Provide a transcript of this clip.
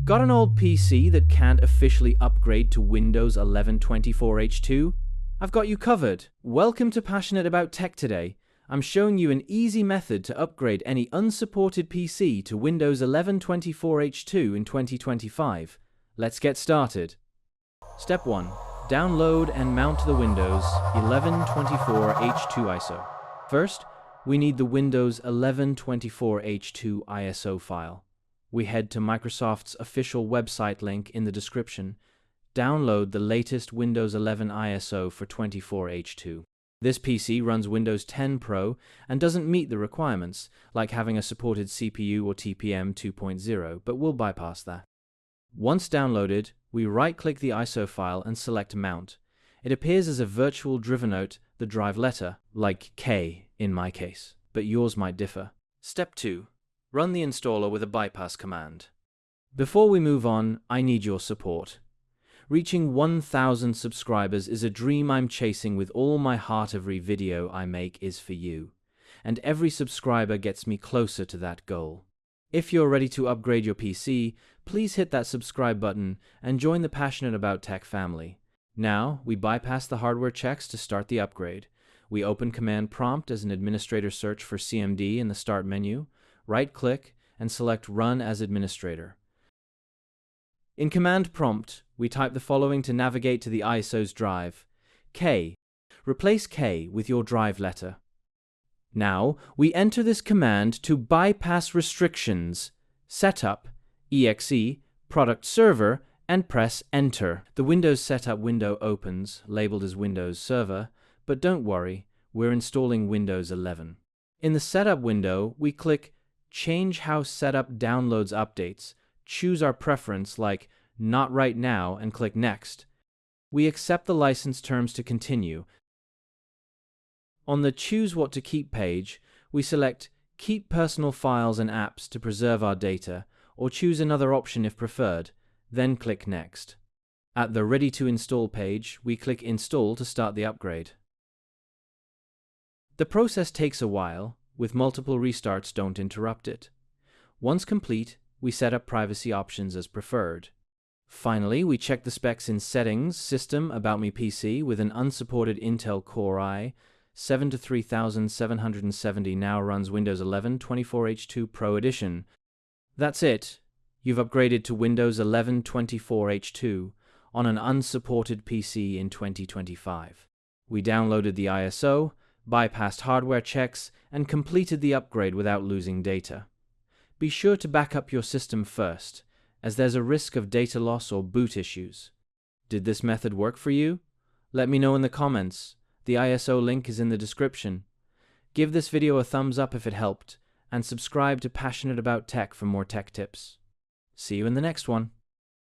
Got an old PC that can't officially upgrade to Windows 11 24H2? I've got you covered. Welcome to Passionate About Tech today. I'm showing you an easy method to upgrade any unsupported PC to Windows 11 24H2 in 2025. Let's get started. Step 1. Download and mount the Windows 11 24H2 ISO. First, we need the Windows 11 24H2 ISO file. We head to Microsoft's official website link in the description. Download the latest Windows 11 ISO for 24H2. This PC runs Windows 10 Pro and doesn't meet the requirements, like having a supported CPU or TPM 2.0, but we'll bypass that. Once downloaded, we right-click the ISO file and select Mount. It appears as a virtual driver note, the drive letter, like K in my case, but yours might differ. Step 2. Run the installer with a bypass command. Before we move on, I need your support. Reaching 1,000 subscribers is a dream I'm chasing with all my heart. Every video I make is for you, and every subscriber gets me closer to that goal. If you're ready to upgrade your PC, please hit that subscribe button and join the Passionate About Tech family. Now, we bypass the hardware checks to start the upgrade. We open Command Prompt as an administrator, search for CMD in the Start menu, right-click, and select Run as Administrator. In Command Prompt, we type the following to navigate to the ISO's drive. K. Replace K with your drive letter. Now, we enter this command to bypass restrictions, setup.exe, product server, and press Enter. The Windows Setup window opens, labeled as Windows Server, but don't worry, we're installing Windows 11. In the Setup window, we click Change how Setup downloads updates, choose our preference like Not Right Now, and click Next. We accept the license terms to continue. On the Choose What to Keep page, we select Keep personal files and apps to preserve our data, or choose another option if preferred, then click Next. At the Ready to Install page, we click Install to start the upgrade. The process takes a while. With multiple restarts, don't interrupt it. Once complete, we set up privacy options as preferred. Finally, we check the specs in Settings, System, About Me PC with an unsupported Intel Core i7 3770 now runs Windows 11 24H2 Pro Edition. That's it. You've upgraded to Windows 11 24H2 on an unsupported PC in 2025. We downloaded the ISO, bypassed hardware checks, and completed the upgrade without losing data. Be sure to back up your system first, as there's a risk of data loss or boot issues. Did this method work for you? Let me know in the comments. The ISO link is in the description. Give this video a thumbs up if it helped, and subscribe to Passionate About Tech for more tech tips. See you in the next one.